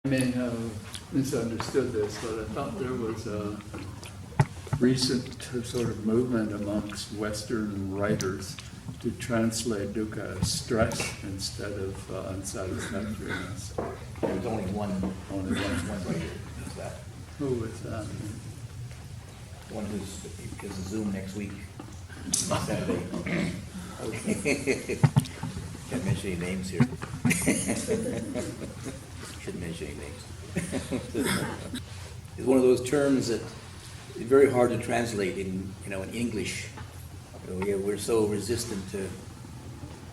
I may have misunderstood this, but I thought there was a recent sort of movement amongst Western writers to translate dukkha as stress instead of unsatisfactoriness. There's only one writer who's that. Who was that? One who's a Zoom next week, Saturday. Can't mention any names here. Shouldn't mention any names. It's one of those terms that is very hard to translate in English. We're so resistant to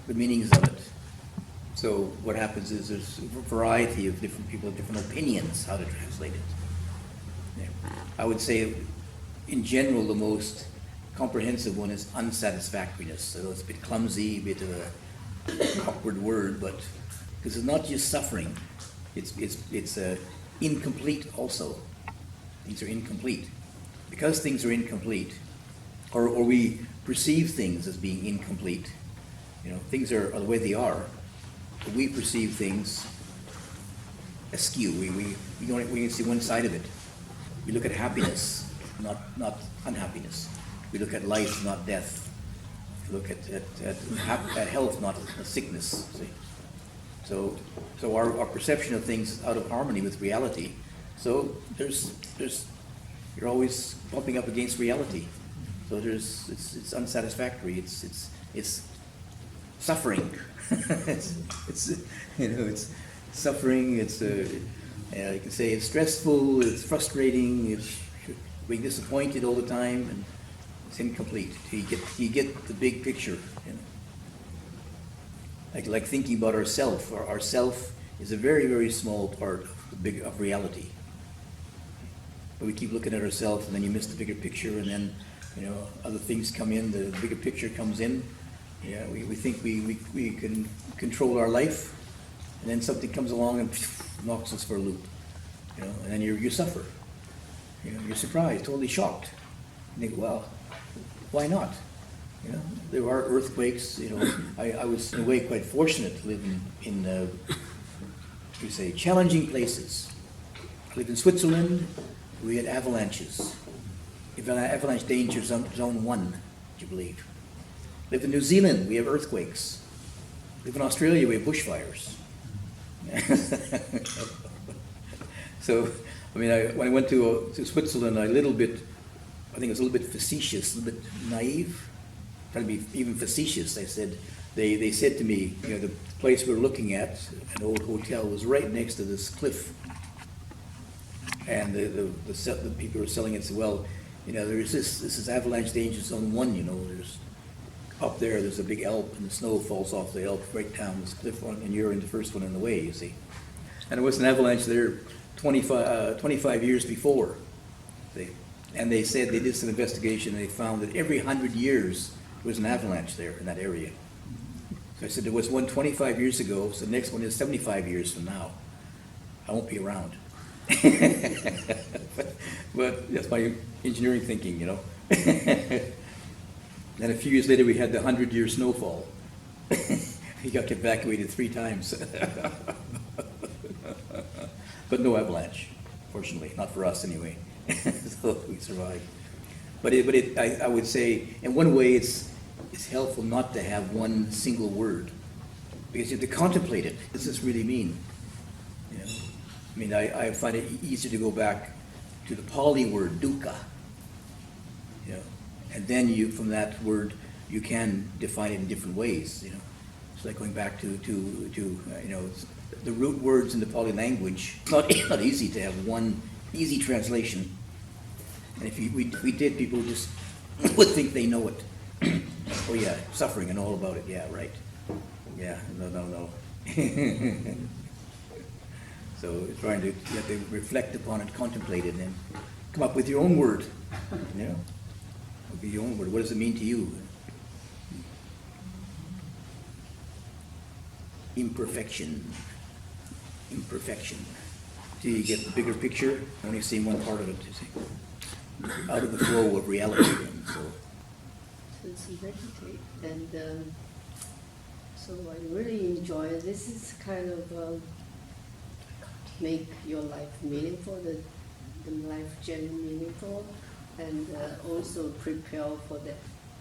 the meanings of it. So what happens is there's a variety of different people, different opinions how to translate it. Yeah. I would say, in general, the most comprehensive one is unsatisfactoriness. So it's a bit clumsy, a bit of an awkward word, but because it's not just suffering, it's incomplete also. Things are incomplete. Because things are incomplete, or we perceive things as being incomplete, things are the way they are, but we perceive things askew. We can see one side of it. We look at happiness, not unhappiness. We look at life, not death. We look at health, not sickness. See? So our perception of things is out of harmony with reality. So you're always bumping up against reality. So it's unsatisfactory. It's suffering. it's suffering. It's you can say it's stressful. It's frustrating. It's being disappointed all the time, and it's incomplete. You get the big picture. Like thinking about ourself. Our self is a very, very small part of reality. But we keep looking at ourselves, and then you miss the bigger picture, and then other things come in. The bigger picture comes in. Yeah, we think we can control our life, and then something comes along and knocks us for a loop. And then you suffer. You're surprised, totally shocked. And you think, well, why not? There are earthquakes. I was in a way quite fortunate to live in challenging places. I lived in Switzerland. We had avalanches. Avalanche danger zone 1, would you believe? Lived in New Zealand. We have earthquakes. Live in Australia. We have bushfires. So, when I went to Switzerland, I think it was a little bit facetious, a little bit naive. Trying to be even facetious, they said to me, the place we were looking at, an old hotel, was right next to this cliff, and the people who were selling it said, well, there's this is avalanche danger zone 1. There's up there's a big Alp, and the snow falls off the Alp right down this cliff, and you're in the first one in the way, you see. And there was an avalanche there 25 years before. And they said they did some investigation, and they found that every 100 years there was an avalanche there in that area. So I said, there was one 25 years ago, so the next one is 75 years from now. I won't be around. but that's my engineering thinking, And a few years later, we had the 100-year snowfall. He got evacuated 3 times. But no avalanche, fortunately, not for us anyway. So we survived. But I would say, in one way, it's helpful not to have one single word, because you have to contemplate it. What does this really mean? I find it easier to go back to the Pali word dukkha. And then from that word, you can define it in different ways. It's like going back to the root words in the Pali language. It's not easy to have one easy translation. And if we did, people would think they know it. Oh yeah, suffering and all about it. Yeah, right. Yeah, no. So you have to reflect upon it, contemplate it, and come up with your own word. Your own word. What does it mean to you? Imperfection. Till you get the bigger picture, only seeing one part of it, you see. Out of the flow of reality. So it's meditate, and so I really enjoy it. This is kind of make your life meaningful, the life journey meaningful, and also prepare for the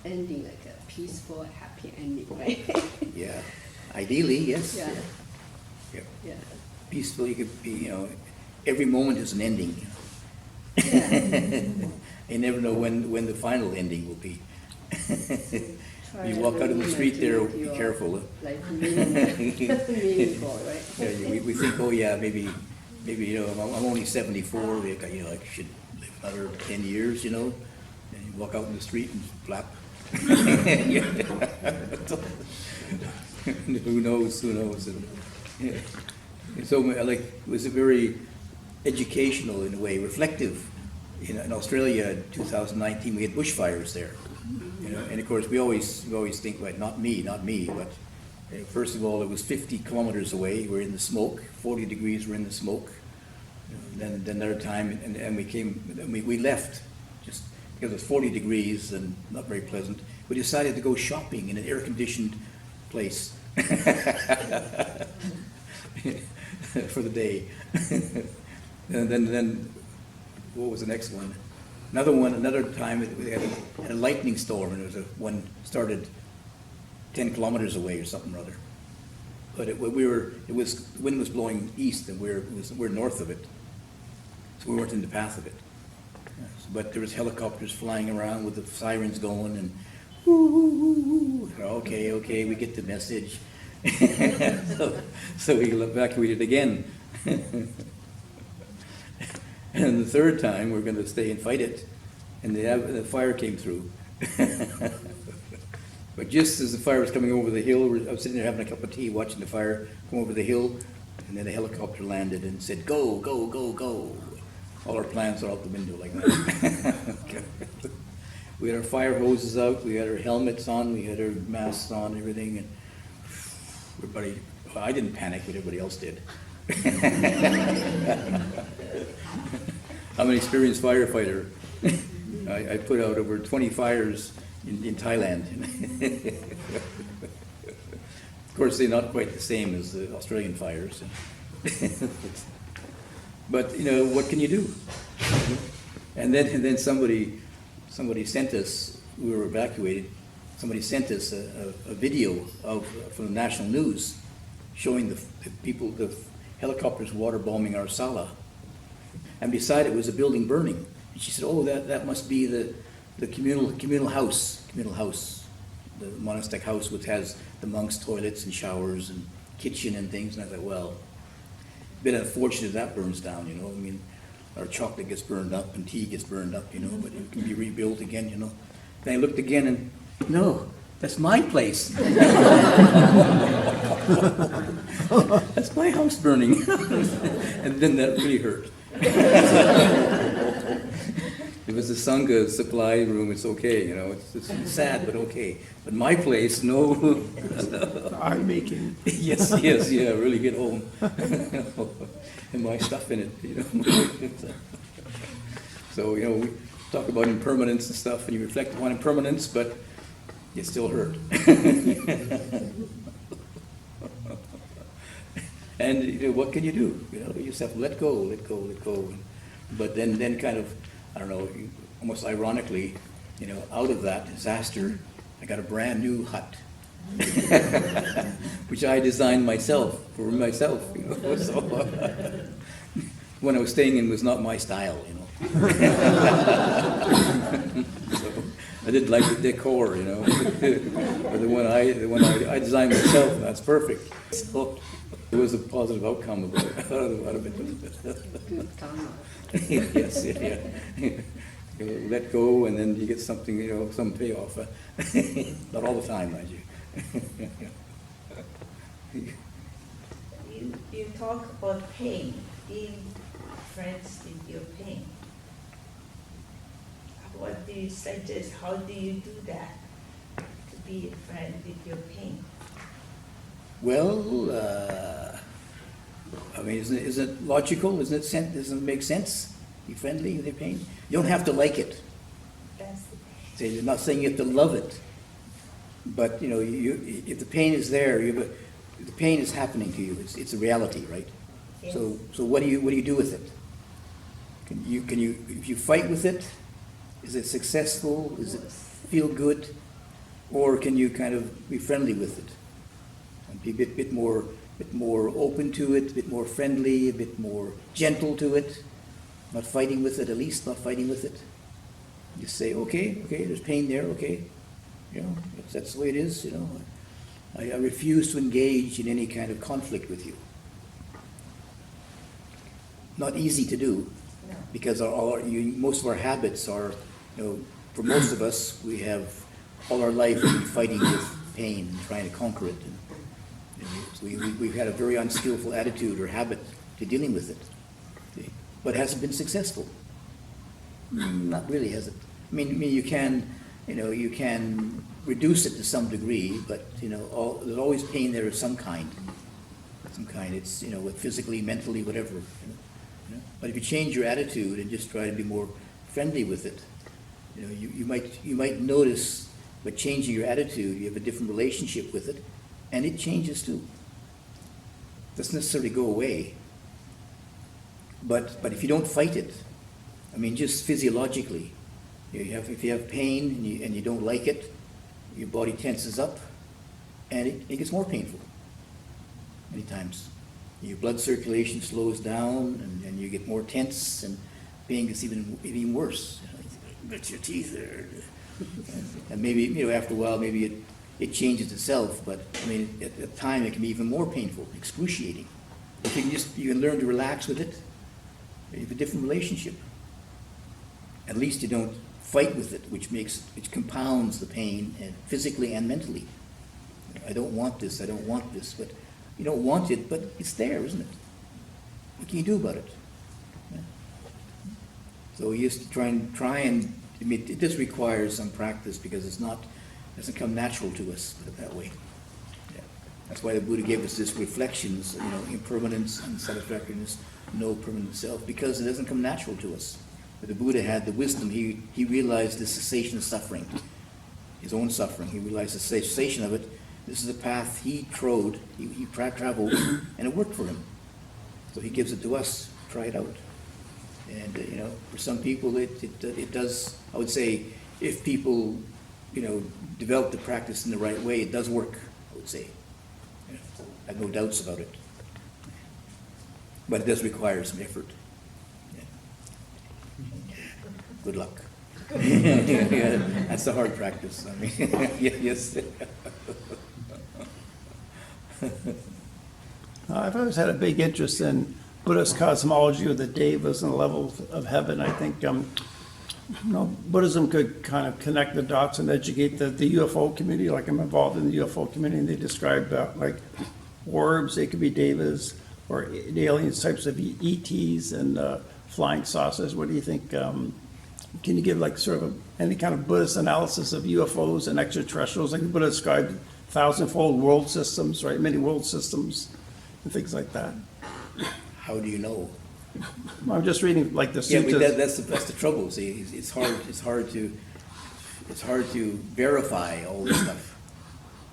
ending, like a peaceful, happy ending, right? Yeah, ideally, yes. Yeah. Yeah. Yeah. Peaceful, you could be, every moment is an ending. Yeah. You never know when the final ending will be. Try You walk out in the every street moment there, to make be your careful. life meaningful, right? Yeah, we think, oh yeah, maybe, I'm only 74, like, I should live another 10 years, and you walk out in the street and flap. Who knows? And, yeah. And so, like, it was a very educational in a way, reflective. In Australia, in 2019, we had bushfires there. And of course, we always think, well, not me, but first of all, it was 50 kilometers away. We're in the smoke, 40 degrees. We're in the smoke. Then another time, and we left just because it was 40 degrees and not very pleasant. We decided to go shopping in an air-conditioned place for the day. And then what was the next one? Another time we had a lightning storm, and it was one started 10 kilometers away or something or other. But the wind was blowing east, and we're north of it, so we weren't in the path of it. Yes, but there was helicopters flying around with the sirens going, and whoo, whoo, whoo, whoo. Okay, we get the message. so we evacuated again. And the third time, we're going to stay and fight it, and the fire came through. But just as the fire was coming over the hill, I was sitting there having a cup of tea, watching the fire come over the hill, and then a helicopter landed and said, "Go, go, go, go." All our plans are out the window like that. We had our fire hoses out, we had our helmets on, we had our masks on, everything, and everybody, well, I didn't panic, but everybody else did. I'm an experienced firefighter. I put out over 20 fires in Thailand. Of course, they're not quite the same as the Australian fires. But, what can you do? And then somebody sent us, we were evacuated, somebody sent us a video from the national news showing the people, the helicopters waterbombing our sala. And beside it was a building burning. And she said, "Oh, that must be the communal house, the monastic house, which has the monks' toilets and showers and kitchen and things." And I thought, well, a bit unfortunate if that burns down, I mean, our chocolate gets burned up and tea gets burned up, but it can be rebuilt again, Then I looked again and, no, that's my place. That's my house burning. And then that really hurt. If it's a Sangha supply room, it's okay, it's sad, but okay. But my place, no. I'm making. Yes, yeah, really get home. And my stuff in it, So, we talk about impermanence and stuff, and you reflect upon impermanence, but it still hurt. And what can you do? You just have to let go. But then kind of, I don't know, almost ironically, out of that disaster, I got a brand new hut, which I designed for myself. So, when I was staying in was not my style, So, I didn't like the decor, But the one I designed myself, that's perfect. So it was a positive outcome out of it. Good karma. Yes, yeah. You let go, and then you get something, some payoff. Not all the time, mind you. You talk about pain, being friends with your pain. What do you suggest? How do you do that, to be a friend with your pain? Well, I mean, isn't it logical? Doesn't it make sense? Be friendly with your pain. You don't have to like it. That's the So you're not saying you have to love it, but if the pain is there, the pain is happening to you. It's a reality, right? Yes. So what do you do with it? Can you, if you fight with it, is it successful? Is it feel good? Or can you kind of be friendly with it? And be a bit more open to it, a bit more friendly, a bit more gentle to it, not fighting with it, at least not fighting with it. You say, okay, there's pain there, okay. You know, that's the way it is, you know. I refuse to engage in any kind of conflict with you. Not easy to do, No. because most of our habits are, you know, for most of us, we have all our life been fighting with pain and trying to conquer it. And we've had a very unskillful attitude or habit to dealing with it. Okay. But has it been successful? Not really, has it? I mean, you can reduce it to some degree, but, you know, there's always pain there of some kind. It's, you know, physically, mentally, whatever. You know? But if you change your attitude and just try to be more friendly with it, you know, you might notice by changing your attitude, you have a different relationship with it, and it changes too. It doesn't necessarily go away. But if you don't fight it, I mean, just physiologically, if you have pain and you don't like it, your body tenses up, and it gets more painful many times. Your blood circulation slows down, and you get more tense, and pain gets even worse. You know, grit your teeth there, and maybe, you know, after a while, maybe it changes itself. But I mean, at the time, it can be even more painful, excruciating. If you can learn to relax with it, you have a different relationship. At least you don't fight with it, which compounds the pain, and physically and mentally. I don't want this, but you don't want it, but it's there, isn't it? What can you do about it? Yeah. So you just try and, I mean, it does require some practice, because it doesn't come natural to us, put it that way. Yeah. That's why the Buddha gave us this reflections, you know, impermanence, unsatisfactoriness, no permanent self, because it doesn't come natural to us. But the Buddha had the wisdom. He realized the cessation of suffering, his own suffering. He realized the cessation of it. This is a path he trod, he traveled, and it worked for him. So he gives it to us. Try it out. And you know, for some people, it does. I would say, if people, you know, develop the practice in the right way, it does work. I would say. You know, I have no doubts about it. But it does require some effort. Good luck. Yeah, that's the hard practice. I mean, yes. I've always had a big interest in Buddhist cosmology or the devas and the levels of heaven. I think you know, Buddhism could kind of connect the dots and educate the UFO community. Like, I'm involved in the UFO community, and they describe like orbs. They could be devas or alien types of ETs and flying saucers. What do you think? Can you give like sort of any kind of Buddhist analysis of UFOs and extraterrestrials? Like the Buddha described thousand-fold world systems, right? Many world systems and things like that. How do you know? I'm just reading like the Yeah, suttas. but that's the trouble. See, it's hard to verify all this stuff.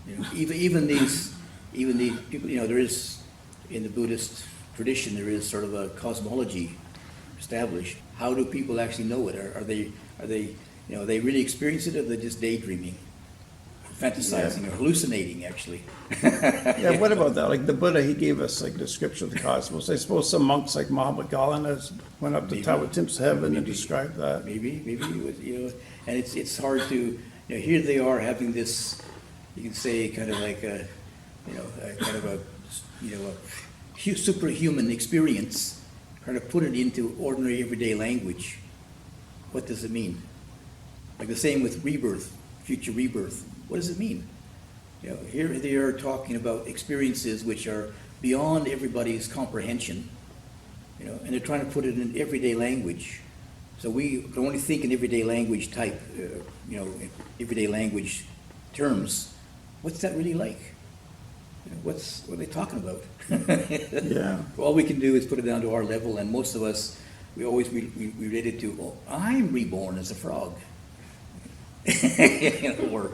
You know, even these people. You know, there is in the Buddhist tradition, there is sort of a cosmology established. How do people actually know it? Are they you know, they really experience it, or are they just daydreaming, fantasizing, or hallucinating actually? Yeah, what about that? Like the Buddha, he gave us like description of the cosmos. I suppose some monks like Muhammad Galanas went up to Maybe. Tawatim's heaven and Maybe. described that. Maybe you know, and it's hard to, you know, here they are having this, you can say, kind of like a, you know, a superhuman experience. Trying to put it into ordinary everyday language. What does it mean? Like the same with rebirth, future rebirth. What does it mean? You know, here they are talking about experiences which are beyond everybody's comprehension. You know, and they're trying to put it in everyday language. So we can only think in everyday language type, you know, everyday language terms. What's that really like? You know, what are they talking about? Yeah. All we can do is put it down to our level, and most of us, we relate it to, oh, I'm reborn as a frog. You know, or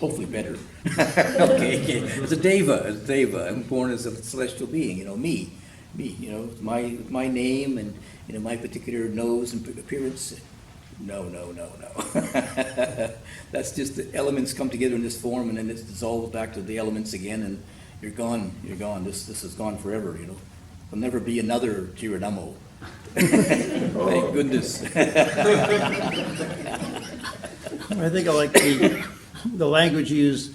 hopefully better. Okay. It's a deva. I'm born as a celestial being, you know, me. me, you know, my name and, you know, my particular nose and appearance. No. That's just the elements come together in this form, and then it's dissolved back to the elements again, and you're gone. This is gone forever, you know. There'll never be another Tiradhammo. Thank goodness. I think I like the language used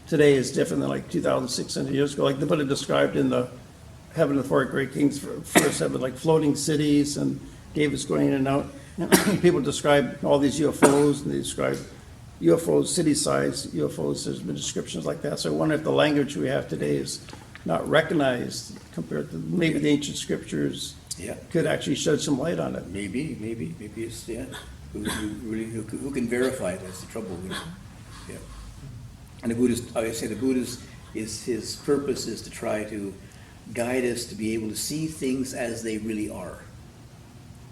today is different than like 2,600 years ago. Like the Buddha described in the Heaven of the Four Great Kings, first heaven, like floating cities, and David's going in and out. People describe all these UFOs, and they describe UFOs, city-sized UFOs. There's been descriptions like that. So I wonder if the language we have today is not recognized compared to maybe the ancient scriptures. Yeah. Could actually shed some light on it. Maybe it's, yeah. Who can verify it? That's the trouble. You know? Yeah. And the Buddhist, I say the Buddhist, his purpose is to try to guide us to be able to see things as they really are.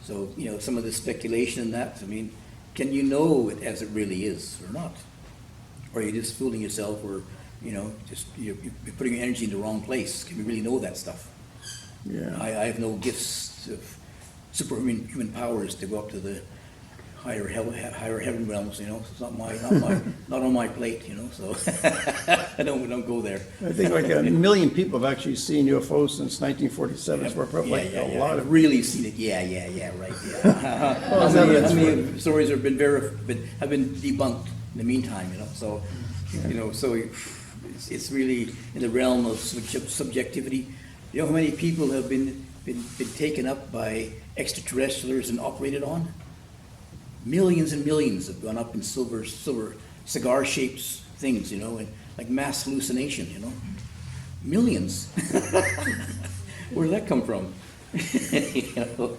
So, you know, some of the speculation in that, I mean, can you know it as it really is or not? Or are you just fooling yourself, or, you know, just you're putting your energy in the wrong place? Can we really know that stuff? Yeah. I have no gifts of superhuman powers to go up to the higher heaven realms, you know. It's not on my plate, you know. So I don't go there. I think like 1 million people have actually seen UFOs since 1947. So we're probably a lot I've of. really seen it. Yeah, right. Yeah. How many stories have been debunked in the meantime, you know? So, you know, it's really in the realm of subjectivity. You know how many people have been taken up by extraterrestrials and operated on? Millions and millions have gone up in silver cigar-shaped things, you know, and like mass hallucination, you know. Millions. Where did that come from? You know?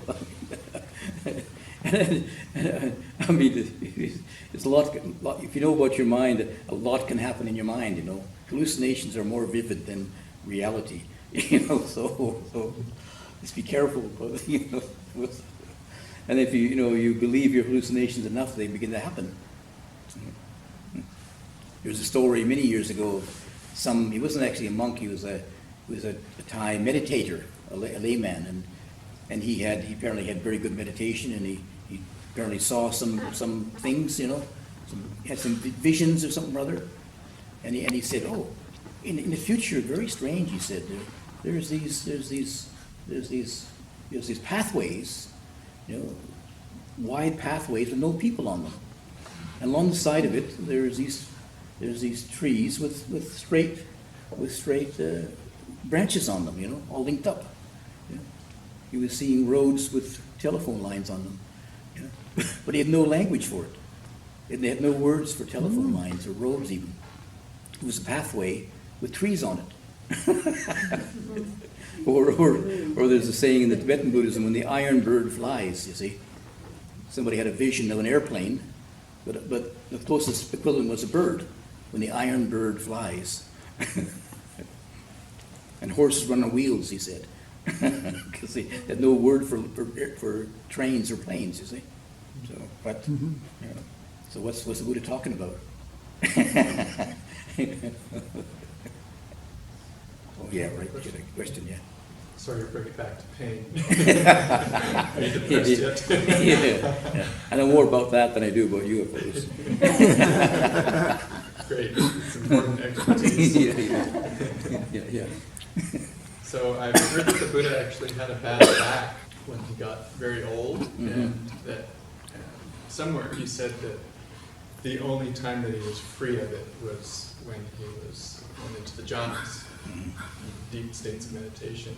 I mean, it's a lot. If you know about your mind, a lot can happen in your mind, you know. Hallucinations are more vivid than reality, you know. So just be careful, you know. And if you believe your hallucinations enough, they begin to happen. There's a story many years ago. He wasn't actually a monk. He was a Thai meditator, a layman, and he apparently had very good meditation, and he apparently saw some things, you know, had some visions or something or other, and he said, oh, in the future, very strange. He said, there's these pathways. You know, wide pathways with no people on them, and along the side of it, there's these trees with straight branches on them. You know, all linked up. You know? He was seeing roads with telephone lines on them, you know? But he had no language for it. And they had no words for telephone lines or roads even. It was a pathway with trees on it. Or there's a saying in the Tibetan Buddhism, when the iron bird flies, you see. Somebody had a vision of an airplane, but the closest equivalent was a bird, when the iron bird flies. And horses run on wheels, he said. Because they had no word for trains or planes, you see. So, you know, so what's the Buddha talking about? Oh, yeah, right. Question, yeah. Sorry to bring it back to pain. Are you depressed yet? Yeah. I know more about that than I do about UFOs. Great. It's important expertise. Yeah. So I've heard that the Buddha actually had a bad back when he got very old, and that somewhere he said that the only time that he was free of it was when he went into the jhanas, deep states of meditation.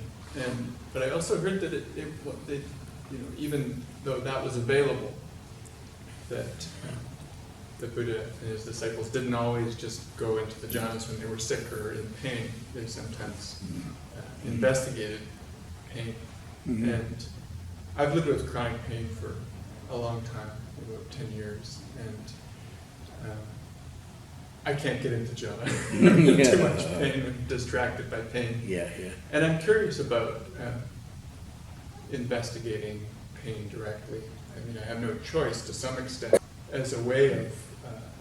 But I also heard that even though that was available, that the Buddha and his disciples didn't always just go into the jhanas when they were sick or in pain. They sometimes investigated pain. And I've lived with chronic pain for a long time, about 10 years, and I can't get into jhana. Too much pain and distracted by pain. Yeah. And I'm curious about investigating pain directly. I mean, I have no choice to some extent as a way of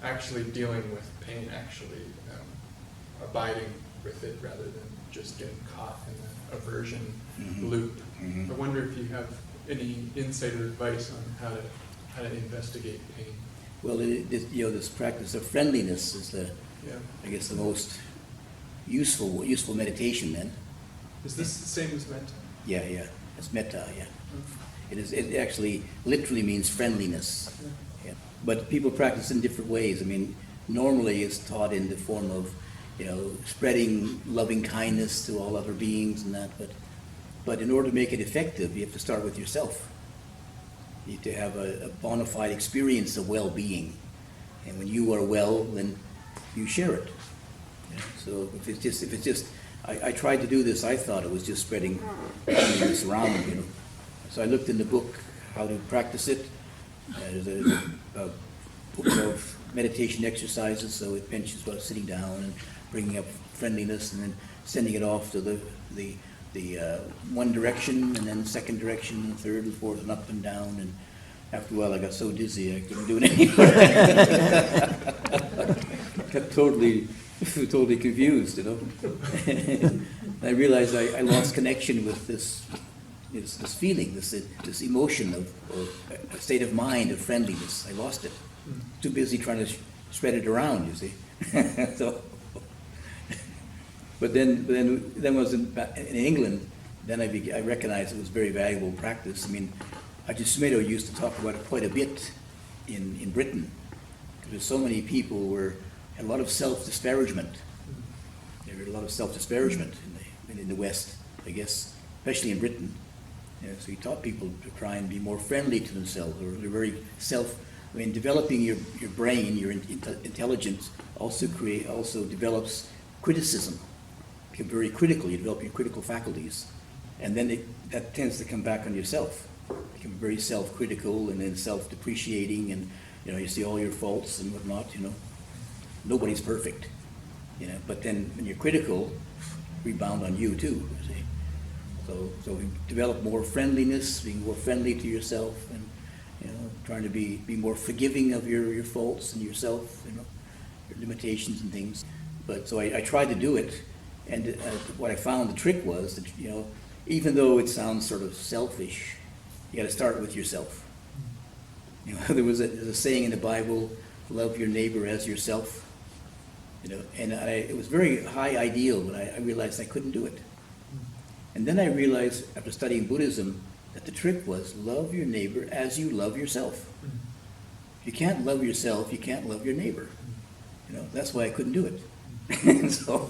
actually dealing with pain, actually abiding with it rather than just getting caught in aversion Mhm. loop. Mhm. I wonder if you have any insight or advice on how to investigate pain. Well, this practice of friendliness is Yeah. I guess, the most useful meditation then. Is this the same as metta? Yeah. It's metta, yeah. It actually literally means friendliness. Yeah. But people practice in different ways. I mean, normally it's taught in the form of, spreading loving kindness to all other beings and that, but in order to make it effective, you have to start with yourself. You have to have a bona fide experience of well-being. And when you are well, then you share it. So if it's just, I tried to do this, I thought it was just spreading this around, So I looked in the book how to practice it. There's a book of meditation exercises, so it mentions about sitting down and bringing up friendliness and then sending it off to the one direction and then second direction and third and fourth and up and down, and after a while I got so dizzy I couldn't do it anymore. Got totally confused, I realized I lost connection with this feeling, this emotion of a state of mind of friendliness. I lost it. Too busy trying to spread it around, you see. So, but then when I was in England, then I recognized it was very valuable practice. I mean, Ajahn used to talk about it quite a bit in Britain, because so many people had a lot of self-disparagement. There were a lot of self-disparagement in the West, I guess, especially in Britain. So he taught people to try and be more friendly to themselves, or they're very developing your brain, your intelligence also develops criticism. Become very critical. You develop your critical faculties, and then that tends to come back on yourself. Become very self-critical and then self-depreciating, and you see all your faults and whatnot. Nobody's perfect, But then when you're critical, rebound on you too. You see. So we develop more friendliness, being more friendly to yourself, and trying to be more forgiving of your faults and yourself, your limitations and things. But so I tried to do it, and what I found the trick was that even though it sounds sort of selfish, you got to start with yourself. There's a saying in the Bible, "Love your neighbor as yourself." And it was very high ideal, but I realized I couldn't do it. And then I realized, after studying Buddhism, that the trick was love your neighbor as you love yourself. If you can't love yourself, you can't love your neighbor. That's why I couldn't do it. And so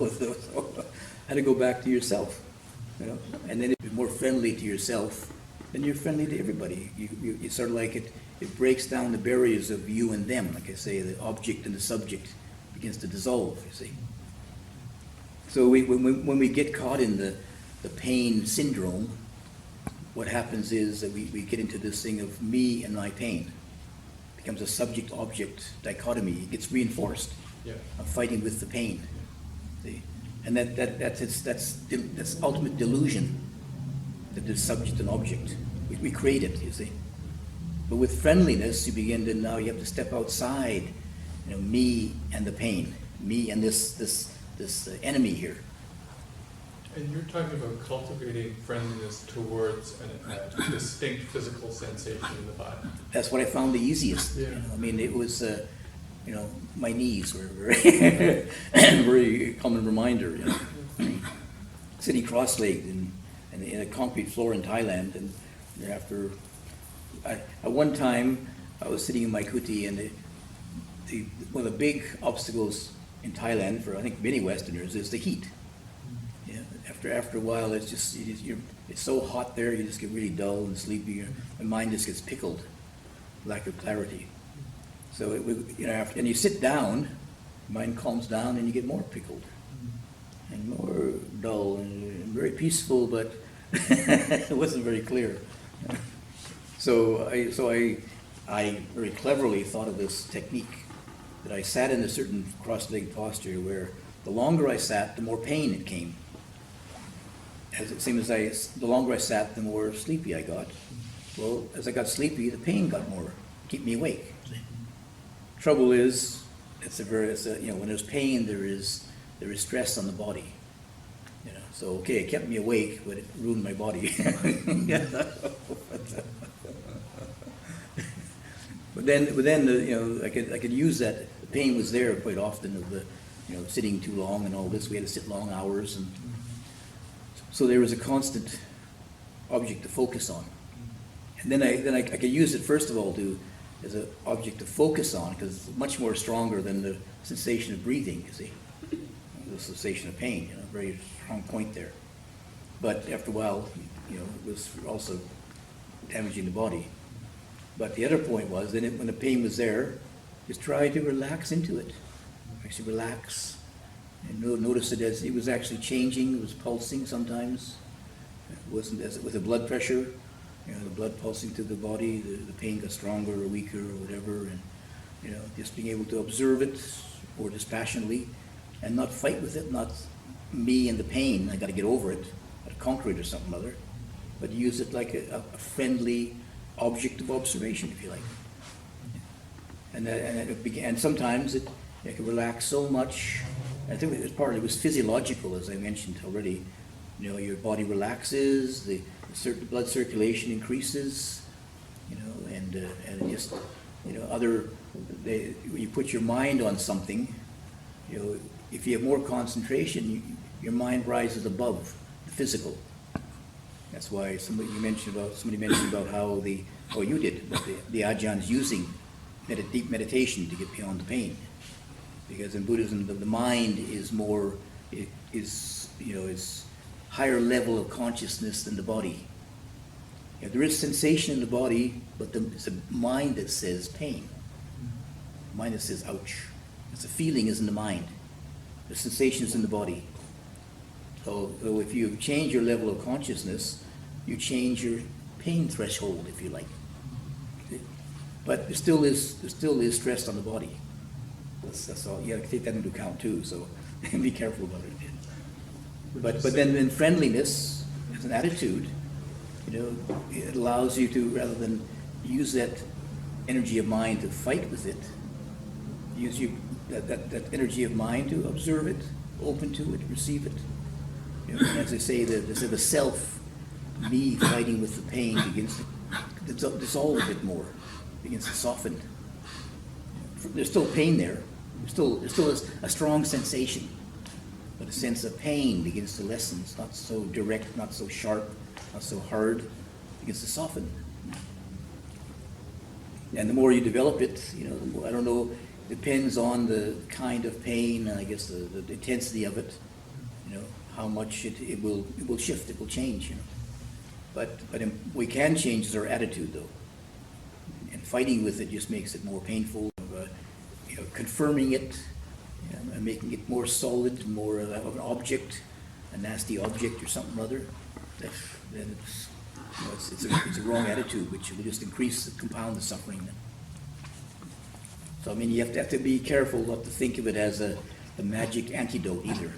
I had to go back to yourself. And then if you're more friendly to yourself, then you're friendly to everybody. You sort of like it breaks down the barriers of you and them. Like I say, the object and the subject begins to dissolve, you see. So when we get caught in the pain syndrome, what happens is that we get into this thing of me and my pain. It becomes a subject-object dichotomy. It gets reinforced. Yeah. I'm fighting with the pain. See? And that's ultimate delusion, that there's subject and object. We create it, you see. But with friendliness, you begin to now you have to step outside, me and the pain, me and this enemy here. And you're talking about cultivating friendliness towards a distinct physical sensation in the body. That's what I found the easiest. Yeah. It was, my knees were very, very common reminder. Sitting cross-legged in a concrete floor in Thailand, and after, at one time, I was sitting in my kuti, and one of the big obstacles in Thailand for I think many Westerners is the heat. After a while, it's just it's so hot there, you just get really dull and sleepy. Your mind just gets pickled, lack of clarity. So and you sit down, mind calms down, and you get more pickled and more dull and very peaceful, but it wasn't very clear. So I very cleverly thought of this technique that I sat in a certain cross-legged posture where the longer I sat, the more pain it came. As it seemed the longer I sat, the more sleepy I got. Well, as I got sleepy, the pain got more, keep me awake. Trouble is, when there's pain, there is stress on the body. So, okay, it kept me awake, but it ruined my body. But then, you know, I could use that. The pain was there quite often of the, you know, sitting too long and all this. We had to sit long hours, and so there was a constant object to focus on. And then I could use it first of all as an object to focus on, because it's much more stronger than the sensation of breathing. You see, the sensation of pain. You know, very strong point there. But after a while, you know, it was also damaging the body. But the other point was, then when the pain was there, just try to relax into it. Actually relax. And notice it as it was actually changing, it was pulsing sometimes. It wasn't as with the blood pressure, you know, the blood pulsing through the body, the pain got stronger or weaker or whatever, and, you know, just being able to observe it more dispassionately and not fight with it, not me and the pain, I gotta get over it, gotta conquer it or something other, but use it like a friendly object of observation, if you like. And sometimes it can relax so much. I think it was physiological, as I mentioned already. You know, your body relaxes, the blood circulation increases, you know, and just, you know, you put your mind on something, you know, if you have more concentration, your mind rises above the physical. That's why somebody mentioned about how the Ajahns using deep meditation to get beyond the pain. Because in Buddhism, the mind is more, is higher level of consciousness than the body. Yeah, there is sensation in the body, but it's a mind that says pain. A mind that says ouch. It's a feeling is in the mind. The sensation is in the body. So if you change your level of consciousness, you change your pain threshold, if you like. But there still is stress on the body. That's all. You have to take that into account too. So be careful about it. But then in friendliness, as an attitude, you know, it allows you to, rather than use that energy of mind to fight with it, use that energy of mind to observe it, open to it, receive it. You know, and as I say, the self, me fighting with the pain begins to dissolve a bit more, begins to soften. There's still pain there. There's still a strong sensation, but a sense of pain begins to lessen. It's not so direct, not so sharp, not so hard. It begins to soften. And the more you develop it, you know, the more, I don't know, depends on the kind of pain, I guess the intensity of it, you know, how much it will shift, it will change, you know. But we can change our attitude though. And fighting with it just makes it more painful. You know, confirming it, you know, and making it more solid, more of an object, a nasty object or something or other, then it's, you know, it's a wrong attitude, which will just compound the suffering. Then. So I mean, you have to be careful not to think of it as the magic antidote either.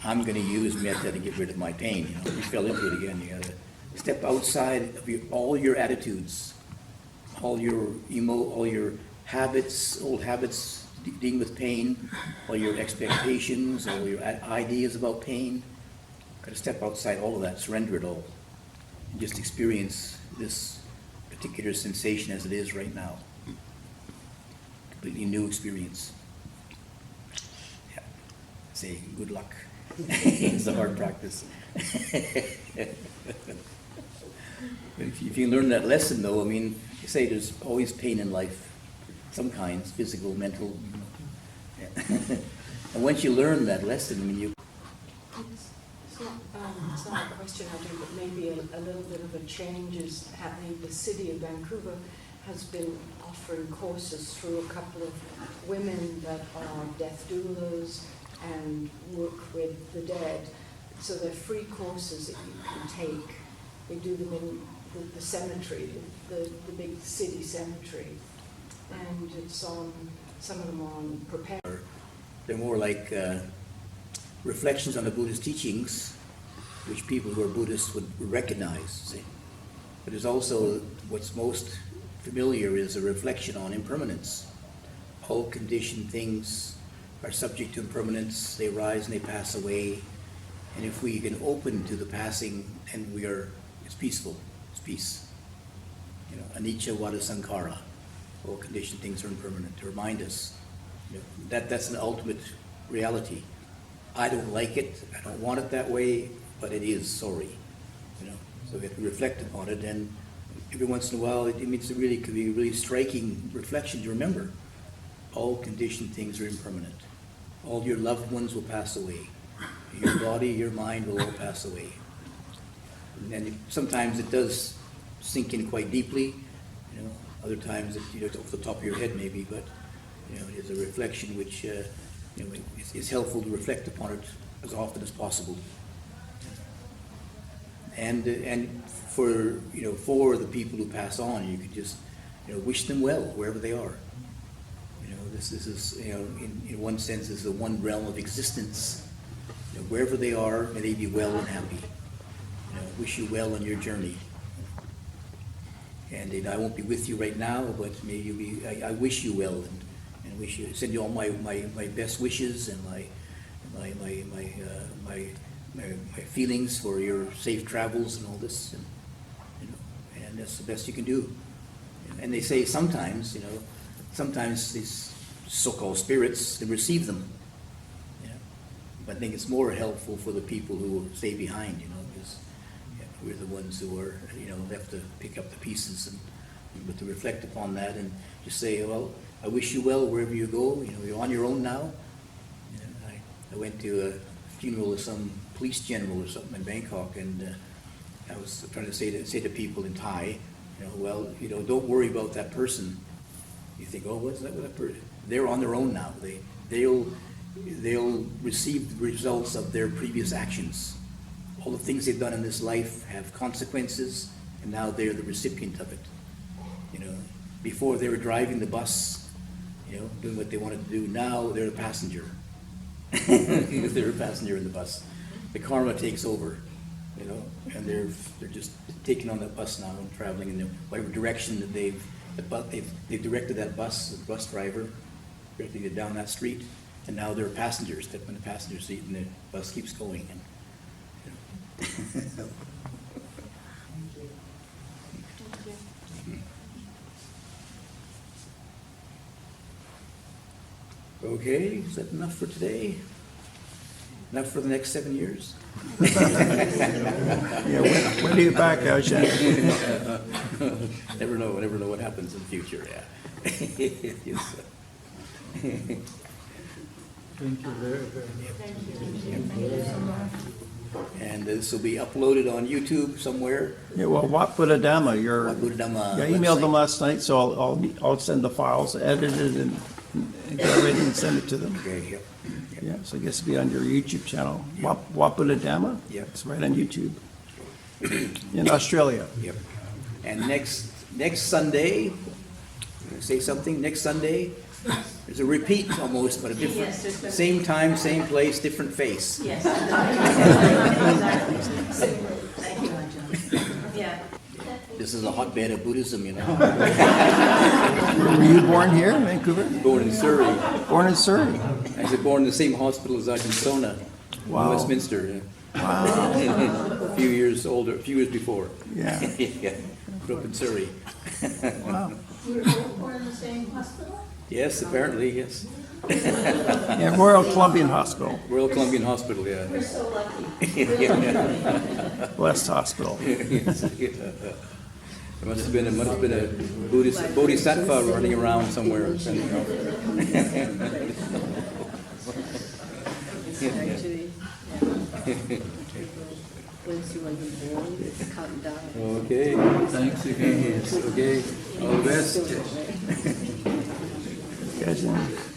I'm going to use metta to get rid of my pain. You know, you fell into it again. You got to step outside of all your attitudes, all your habits, old habits dealing with pain, all your expectations, all your ideas about pain. Got to step outside all of that, surrender it all, and just experience this particular sensation as it is right now. Completely new experience. Yeah. Say good luck. It's a hard practice. But if you learn that lesson, though, I mean, you say there's always pain in life, some kinds, physical, mental. Yeah. And once you learn that lesson, I mean, you. It's not a question, I think, but maybe a little bit of a change is happening. The city of Vancouver has been offering courses through a couple of women that are death doulas and work with the dead. So they're free courses that you can take. They do them in the cemetery, the big city cemetery. And it's on, some of them are on prepare. They're more like reflections on the Buddhist teachings, which people who are Buddhists would recognize. See? But there's also, what's most familiar is a reflection on impermanence. All conditioned things are subject to impermanence. They rise and they pass away. And if we can open to the passing, and it's peaceful, it's peace. You know, anicca vada sankhara, all conditioned things are impermanent, to remind us, you know, that's an ultimate reality. I don't like it, I don't want it that way, but it is, sorry. You know, so we have to reflect upon it, and every once in a while, it could be a really striking reflection to remember. All conditioned things are impermanent. All your loved ones will pass away. Your body, your mind will all pass away. And sometimes it does sink in quite deeply, you know. Other times, it's off the top of your head maybe, but you know, it is a reflection which you know, it's helpful to reflect upon it as often as possible. And for the people who pass on, you can just wish them well wherever they are. You know, this is in one sense is the one realm of existence. You know, wherever they are, may they be well and happy. You know, wish you well on your journey. And I won't be with you right now, but may you be. I wish you well and wish you send you all my best wishes and my feelings for your safe travels and all this, and that's the best you can do. And they say sometimes these so-called spirits, they receive them. But I think it's more helpful for the people who stay behind, because we're the ones who are, have to pick up the pieces but to reflect upon that and just say, well, I wish you well wherever you go. You're on your own now. I went to a funeral of some police general or something in Bangkok, and I was trying to say to people in Thai, don't worry about that person. You think, oh, what's that with that person? They're on their own now. They'll receive the results of their previous actions. All the things they've done in this life have consequences, and now they're the recipient of it. Before they were driving the bus, doing what they wanted to do. Now they're the passenger. They're a passenger in the bus. The karma takes over, and they're just taking on that bus now and traveling in whatever direction that they've directed that bus, the bus driver, directing it down that street, and now they're passengers. They're in the passenger seat, and the bus keeps going. Okay, is that enough for today? Enough for the next 7 years? Yeah, when do you back, Ajahn? Never know what happens in the future, yeah. Yes. Thank you very, very much. And this will be uploaded on YouTube somewhere. Yeah, well, Wat Buddha-Dhamma, Wat Buddha-Dhamma I emailed them website. last night, so I'll send the files edited and get ready and send it to them. Okay, yep. Yeah, so I guess it'll be on your YouTube channel. Wat Buddha-Dhamma? Yep. It's right on YouTube. In Australia. Yep. And next Sunday, say something, next Sunday, there's a repeat almost, but a different, Yes, there's gonna same time, same place, different face. Yes. Thank you, Ajahn. Yeah. This is a hotbed of Buddhism, Were you born here in Vancouver? Born in Surrey. Born in Surrey? I was born in the same hospital as Ajahn Wow. in Westminster. Wow. A few years before. Yeah. Yeah. Grew up in Surrey. Wow. You were both born in the same hospital? Yes, apparently, yes. Yeah, Royal Columbian Hospital, Royal Columbian Hospital, yeah. We're so lucky. Blessed Hospital. Yes, yeah. There must have been a Buddhist bodhisattva running around somewhere. Actually, once you were born, it's countdown. Okay. Thanks again. Yes, okay. All the best. Ajahn.